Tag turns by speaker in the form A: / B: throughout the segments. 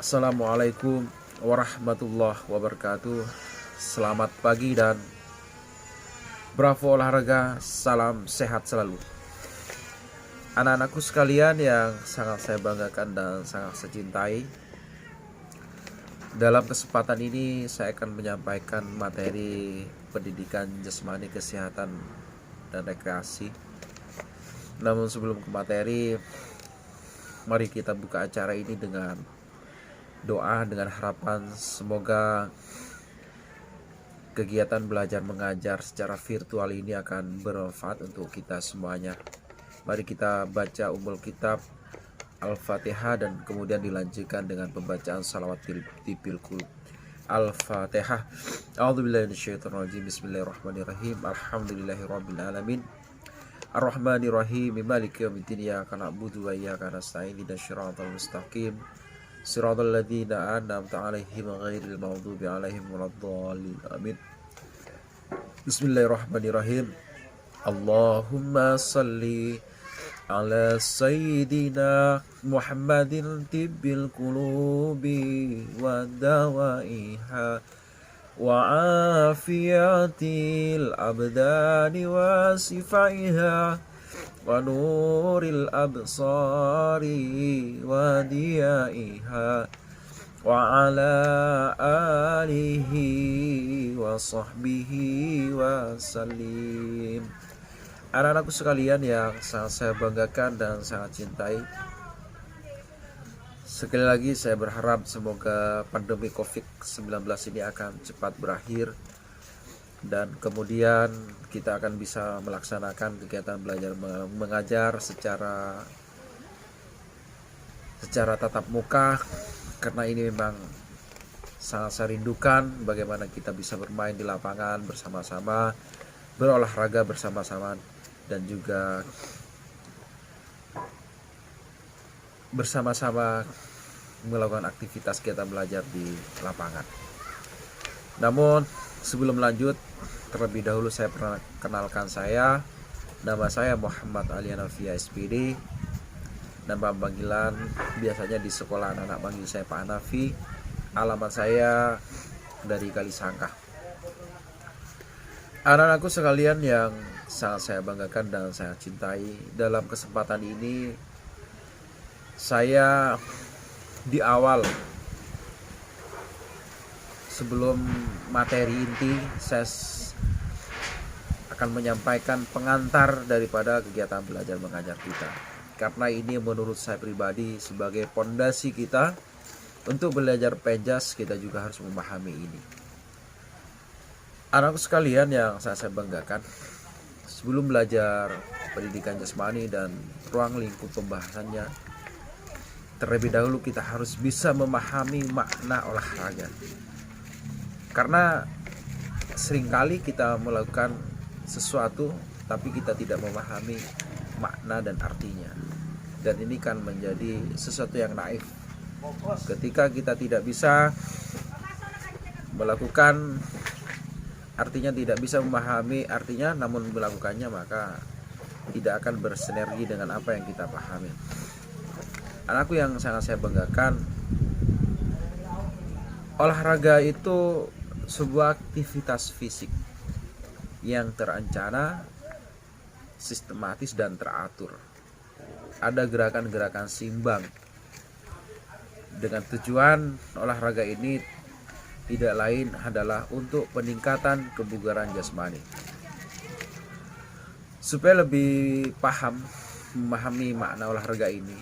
A: Assalamualaikum warahmatullahi wabarakatuh. Selamat pagi dan bravo olahraga. Salam sehat selalu. Anak-anakku sekalian yang sangat saya banggakan dan sangat saya cintai, dalam kesempatan ini saya akan menyampaikan materi pendidikan jasmani, kesehatan, dan rekreasi. Namun sebelum ke materi, mari kita buka acara ini dengan doa, dengan harapan semoga kegiatan belajar mengajar secara virtual ini akan bermanfaat untuk kita semuanya. Mari kita baca kitab Al-Fatihah dan kemudian dilanjutkan dengan pembacaan salawat tipil qulub. Al-Fatihah. A'udzubillahi minasyaitonirrajim. Bismillahirrahmanirrahim. Alhamdulillahirabbil alamin. Ar-Rahmanirrahim. Maliki yaumiddin. Iyyaka na'budu wa iyyaka nasta'in. Ihdinas siratal mustaqim. Siratal ladzina an'amta 'alaihim ghairil maghdubi 'alaihim waladdallin. Amin. Bismillahirrahmanirrahim. Allahumma salli ala sayyidina Muhammadin tibbil qulubi wa dawaiha wa afiyatil abdani wa sifaiha wa nuril absari wa diyaiha wa ala alihi wa sahbihi wa salim. Anak-anakku sekalian yang sangat saya banggakan dan sangat cintai, sekali lagi saya berharap semoga pandemi COVID-19 ini akan cepat berakhir dan kemudian kita akan bisa melaksanakan kegiatan belajar mengajar secara tatap muka, karena ini memang sangat saya rindukan bagaimana kita bisa bermain di lapangan bersama-sama, berolahraga bersama-sama, dan juga bersama-sama melakukan aktivitas kita belajar di lapangan. Namun sebelum lanjut, terlebih dahulu saya perkenalkan saya. Nama saya Muhammad Ali Hanafi SPD. Nama panggilan biasanya di sekolah anak-anak panggil saya Pak Hanafi. Alamat saya dari Kalisangkah. Anak-anakku sekalian yang sangat saya banggakan dan saya cintai, dalam kesempatan ini saya di awal, sebelum materi inti, saya akan menyampaikan pengantar daripada kegiatan belajar mengajar kita, karena ini menurut saya pribadi sebagai pondasi kita untuk belajar penjas. Kita juga harus memahami ini. Anakku sekalian yang saya banggakan, sebelum belajar pendidikan jasmani dan ruang lingkup pembahasannya, terlebih dahulu kita harus bisa memahami makna olahraga. Karena seringkali kita melakukan sesuatu tapi kita tidak memahami makna dan artinya. Dan ini kan menjadi sesuatu yang naif. Ketika kita tidak bisa melakukan, artinya tidak bisa memahami artinya namun melakukannya, maka tidak akan bersinergi dengan apa yang kita pahami. Anakku yang sangat saya banggakan, olahraga itu sebuah aktivitas fisik yang terencana, sistematis, dan teratur. Ada gerakan-gerakan seimbang. Dengan tujuan olahraga ini tidak lain adalah untuk peningkatan kebugaran jasmani. Supaya lebih paham memahami makna olahraga ini,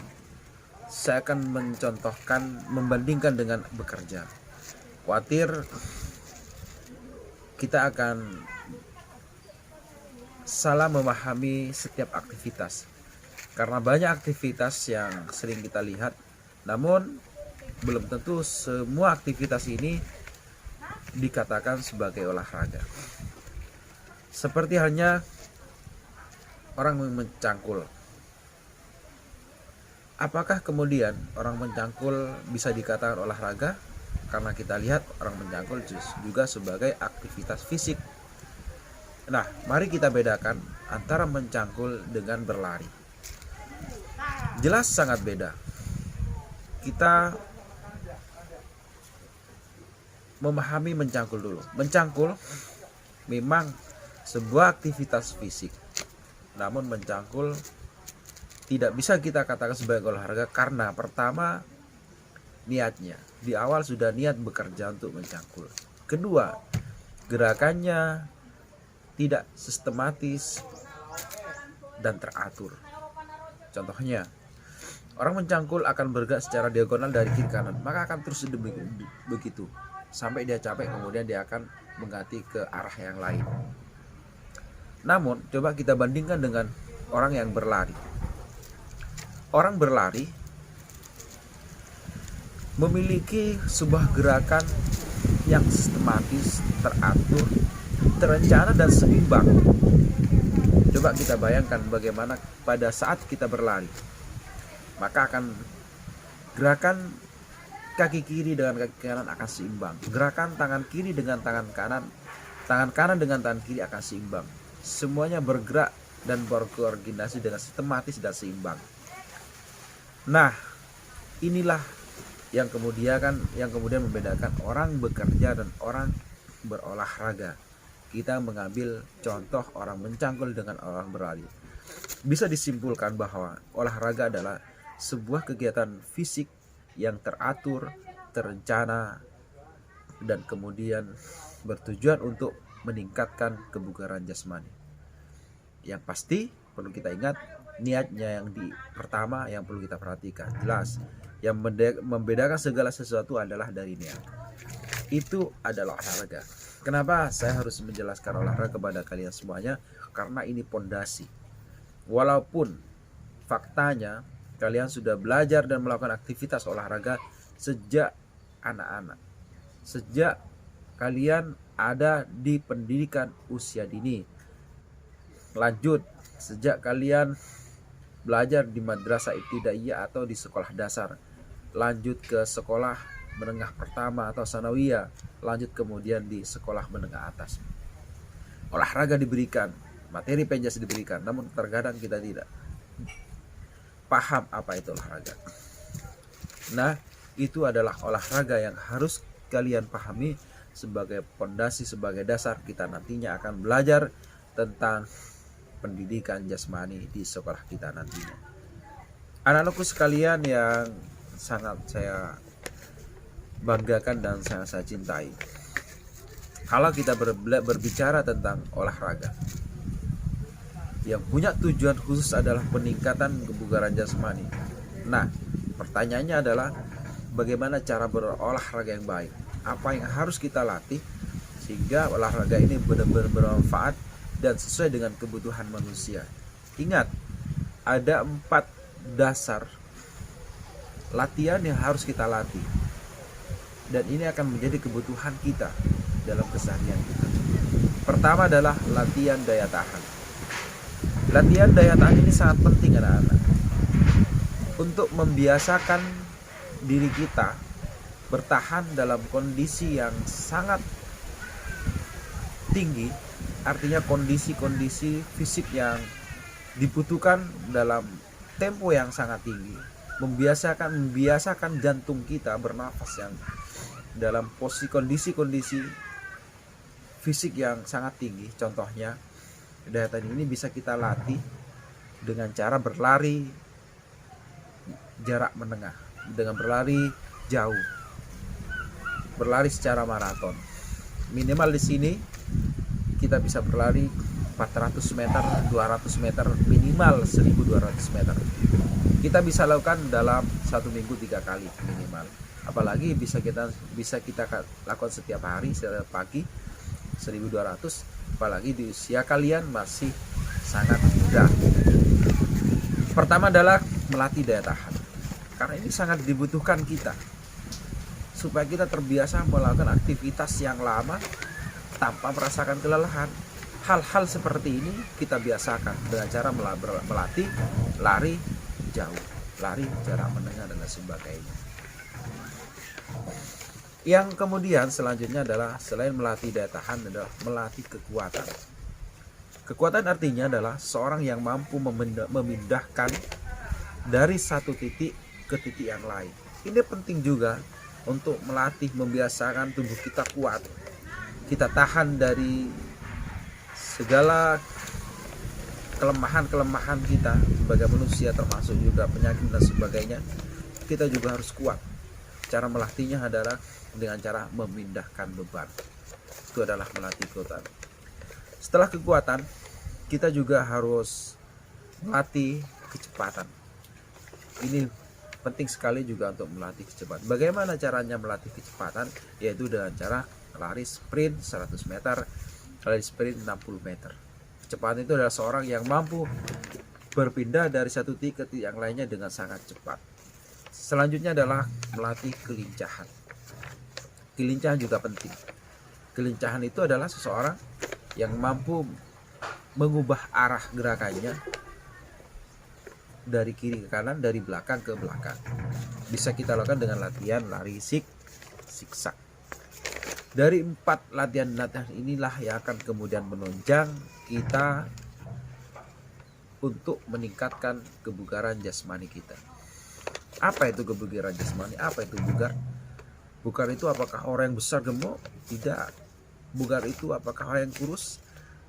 A: saya akan mencontohkan, membandingkan dengan bekerja. Khawatir kita akan salah memahami setiap aktivitas, karena banyak aktivitas yang sering kita lihat, namun belum tentu semua aktivitas ini dikatakan sebagai olahraga. Seperti halnya orang mencangkul. Apakah kemudian orang mencangkul bisa dikatakan olahraga? Karena kita lihat orang mencangkul juga sebagai aktivitas fisik. Nah, mari kita bedakan antara mencangkul dengan berlari. Jelas sangat beda. Kita memahami mencangkul dulu. Mencangkul memang sebuah aktivitas fisik, namun mencangkul tidak bisa kita katakan sebagai olahraga karena pertama niatnya. Di awal sudah niat bekerja untuk mencangkul. Kedua, gerakannya tidak sistematis dan teratur. Contohnya, orang mencangkul akan bergerak secara diagonal dari kiri kanan, maka akan terus begitu sampai dia capek, kemudian dia akan mengganti ke arah yang lain. Namun, coba kita bandingkan dengan orang yang berlari. Orang berlari memiliki sebuah gerakan yang sistematis, teratur, terencana, dan seimbang. Coba kita bayangkan bagaimana pada saat kita berlari, maka akan gerakan kaki kiri dengan kaki kanan akan seimbang. Gerakan tangan kiri dengan tangan kanan dengan tangan kiri akan seimbang. Semuanya bergerak dan berkoordinasi dengan sistematis dan seimbang. Nah, inilah yang kemudian membedakan orang bekerja dan orang berolahraga. Kita mengambil contoh orang mencangkul dengan orang berlari. Bisa disimpulkan bahwa olahraga adalah sebuah kegiatan fisik yang teratur, terencana, dan kemudian bertujuan untuk meningkatkan kebugaran jasmani. Yang pasti perlu kita ingat, niatnya yang pertama yang perlu kita perhatikan. Jelas, yang membedakan segala sesuatu adalah dari niat. Itu adalah olahraga. Kenapa saya harus menjelaskan olahraga kepada kalian semuanya? Karena ini pondasi. Walaupun faktanya kalian sudah belajar dan melakukan aktivitas olahraga sejak anak-anak, sejak kalian ada di pendidikan usia dini, lanjut sejak kalian belajar di madrasah ibtidaiyah atau di sekolah dasar, lanjut ke sekolah menengah pertama atau sanawiyah, lanjut kemudian di sekolah menengah atas. Olahraga diberikan, materi penjas diberikan, namun terkadang kita tidak paham apa itu olahraga. Nah, itu adalah olahraga yang harus kalian pahami sebagai pondasi, sebagai dasar kita nantinya akan belajar tentang pendidikan jasmani di sekolah kita nantinya. Anak-anakku sekalian yang sangat saya banggakan dan sangat saya cintai, kalau kita berbicara tentang olahraga yang punya tujuan khusus adalah peningkatan kebugaran jasmani. Nah, pertanyaannya adalah bagaimana cara berolahraga yang baik? Apa yang harus kita latih sehingga olahraga ini benar-benar bermanfaat dan sesuai dengan kebutuhan manusia? Ingat, ada 4 dasar latihan yang harus kita latih, dan ini akan menjadi kebutuhan kita dalam keseharian kita. Pertama adalah latihan daya tahan. Latihan daya tahan ini sangat penting anak-anak, untuk membiasakan diri kita bertahan dalam kondisi yang sangat tinggi, artinya kondisi-kondisi fisik yang dibutuhkan dalam tempo yang sangat tinggi. Membiasakan jantung kita bernafas yang dalam kondisi-kondisi fisik yang sangat tinggi. Contohnya, daya tahan ini bisa kita latih dengan cara berlari jarak menengah, dengan berlari jauh, berlari secara maraton. Minimal di sini kita bisa berlari 400 meter, 200 meter, minimal 1200 meter. Kita bisa lakukan dalam 1 minggu 3 kali minimal. Apalagi bisa kita lakukan setiap hari, setiap pagi 1200. Apalagi di usia kalian masih sangat muda. Pertama adalah melatih daya tahan, karena ini sangat dibutuhkan kita supaya kita terbiasa melakukan aktivitas yang lama tanpa merasakan kelelahan. Hal-hal seperti ini kita biasakan dengan cara melatih lari jauh, lari jarak menengah, dan sebagainya. Yang kemudian selanjutnya adalah selain melatih daya tahan adalah melatih kekuatan. Kekuatan artinya adalah seorang yang mampu memindahkan dari satu titik ke titik yang lain. Ini penting juga untuk melatih, membiasakan tubuh kita kuat, kita tahan dari segala kelemahan-kelemahan kita sebagai manusia, termasuk juga penyakit dan sebagainya. Kita juga harus kuat. Cara melatihnya adalah dengan cara memindahkan beban. Itu adalah melatih kekuatan. Setelah kekuatan, kita juga harus melatih kecepatan. Ini penting sekali juga untuk melatih kecepatan. Bagaimana caranya melatih kecepatan? Yaitu dengan cara lari sprint 100 meter, lari sprint 60 meter. Kecepatan itu adalah seorang yang mampu berpindah dari satu titik ke yang lainnya dengan sangat cepat. Selanjutnya adalah melatih kelincahan. Kelincahan juga penting. Kelincahan itu adalah seseorang yang mampu mengubah arah gerakannya dari kiri ke kanan, dari belakang ke belakang. Bisa kita lakukan dengan latihan lari zigzag. Dari 4 latihan inilah yang akan kemudian menunjang kita untuk meningkatkan kebugaran jasmani kita. Apa itu kebugaran jasmani? Apa itu bugar? Bugar itu apakah orang yang besar gemuk? Tidak. Bugar itu apakah orang yang kurus?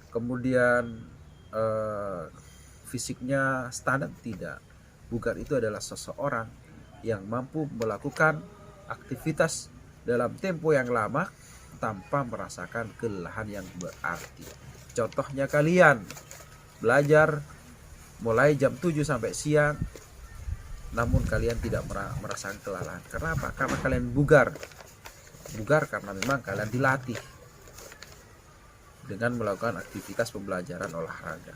A: Kemudian fisiknya standar? Tidak. Bugar itu adalah seseorang yang mampu melakukan aktivitas dalam tempo yang lama tanpa merasakan kelelahan yang berarti. Contohnya kalian belajar mulai jam 7 sampai siang, namun kalian tidak merasakan kelelahan. Kenapa? Karena kalian bugar. Bugar karena memang kalian dilatih dengan melakukan aktivitas pembelajaran olahraga.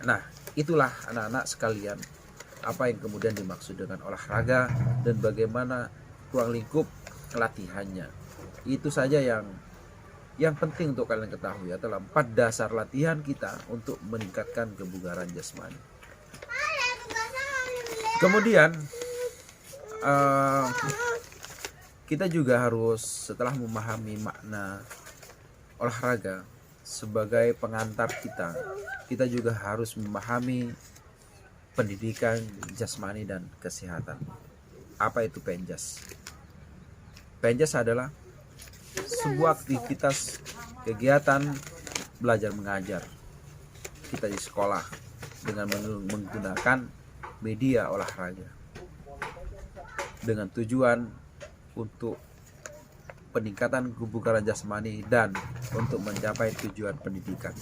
A: Nah, itulah anak-anak sekalian apa yang kemudian dimaksud dengan olahraga dan bagaimana ruang lingkup latihannya. Itu saja yang penting untuk kalian ketahui adalah 4 dasar latihan kita untuk meningkatkan kebugaran jasmani. Kemudian kita juga harus, setelah memahami makna olahraga sebagai pengantar kita juga harus memahami pendidikan jasmani dan kesehatan. Apa itu penjas? Penjas adalah sebuah aktivitas kegiatan belajar mengajar kita di sekolah dengan menggunakan media olahraga dengan tujuan untuk peningkatan kebugaran jasmani dan untuk mencapai tujuan pendidikan.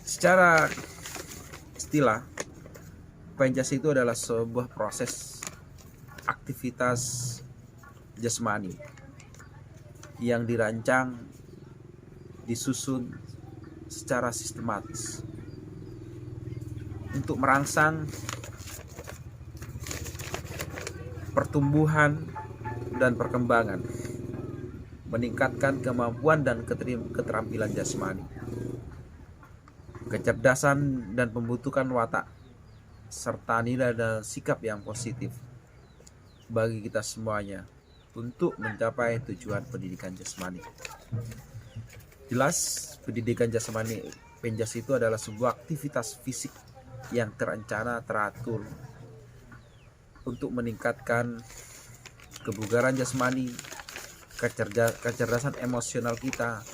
A: Secara istilah, penjas itu adalah sebuah proses aktivitas jasmani yang dirancang, disusun secara sistematis untuk merangsang pertumbuhan dan perkembangan, meningkatkan kemampuan dan keterampilan jasmani, kecerdasan dan pembentukan watak, serta nilai dan sikap yang positif bagi kita semuanya untuk mencapai tujuan pendidikan jasmani. Jelas, pendidikan jasmani penjas itu adalah sebuah aktivitas fisik yang terencana, teratur untuk meningkatkan kebugaran jasmani, kecerdasan emosional kita,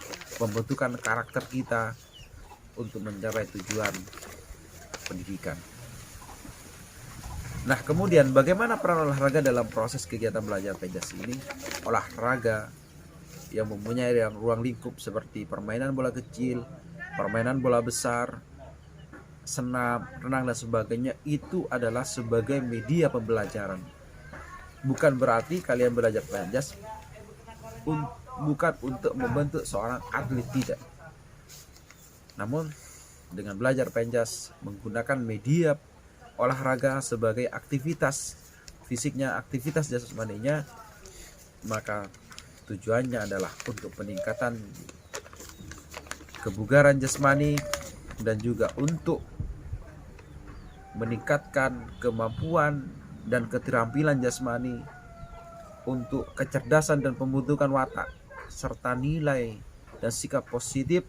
A: pembentukan karakter kita untuk mencapai tujuan pendidikan. Nah, kemudian bagaimana peran olahraga dalam proses kegiatan belajar penjas ini? Olahraga yang mempunyai ruang lingkup seperti permainan bola kecil, permainan bola besar, senam, renang dan sebagainya itu adalah sebagai media pembelajaran. Bukan berarti kalian belajar penjas bukan untuk membentuk seorang atlet, tidak. Namun dengan belajar penjas menggunakan media olahraga sebagai aktivitas fisiknya, aktivitas jasmaninya, maka tujuannya adalah untuk peningkatan kebugaran jasmani dan juga untuk meningkatkan kemampuan dan keterampilan jasmani, untuk kecerdasan dan pembentukan watak serta nilai dan sikap positif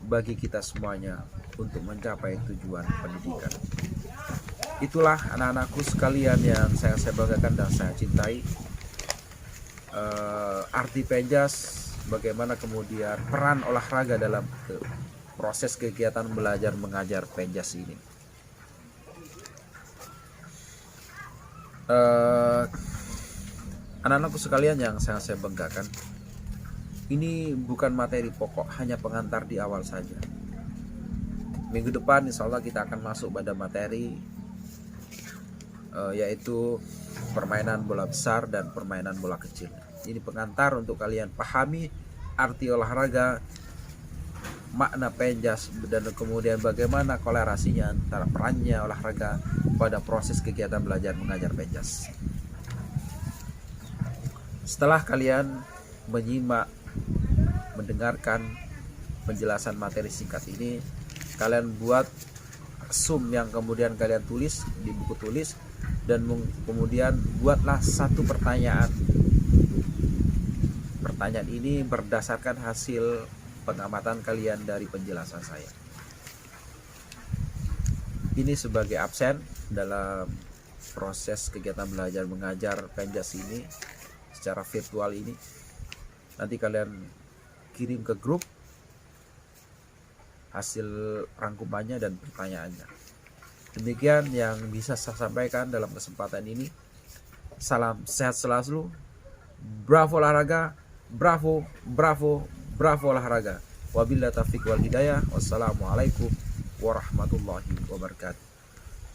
A: bagi kita semuanya untuk mencapai tujuan pendidikan. itulah anak-anakku sekalian yang saya banggakan dan saya cintai. Arti penjas, bagaimana kemudian peran olahraga dalam proses kegiatan belajar mengajar penjas ini. Anak-anakku sekalian yang sangat saya banggakan, ini bukan materi pokok, hanya pengantar di awal saja. Minggu depan insya Allah kita akan masuk pada materi yaitu permainan bola besar dan permainan bola kecil. Ini pengantar untuk kalian pahami arti olahraga, makna penjas, dan kemudian bagaimana kolerasinya antara perannya olahraga pada proses kegiatan belajar mengajar penjas. Setelah kalian menyimak, mendengarkan penjelasan materi singkat ini, kalian buat sum yang kemudian kalian tulis di buku tulis, dan kemudian buatlah satu pertanyaan. Pertanyaan ini berdasarkan hasil pengamatan kalian dari penjelasan saya. Ini sebagai absen dalam proses kegiatan belajar mengajar penjas ini secara virtual ini. Nanti kalian kirim ke grup hasil rangkumannya dan pertanyaannya. Demikian yang bisa saya sampaikan dalam kesempatan ini. Salam sehat selalu. Bravo olahraga, bravo, bravo, bravo olahraga. Wabillahi taufiq wal hidayah. Wassalamualaikum warahmatullahi wabarakatuh.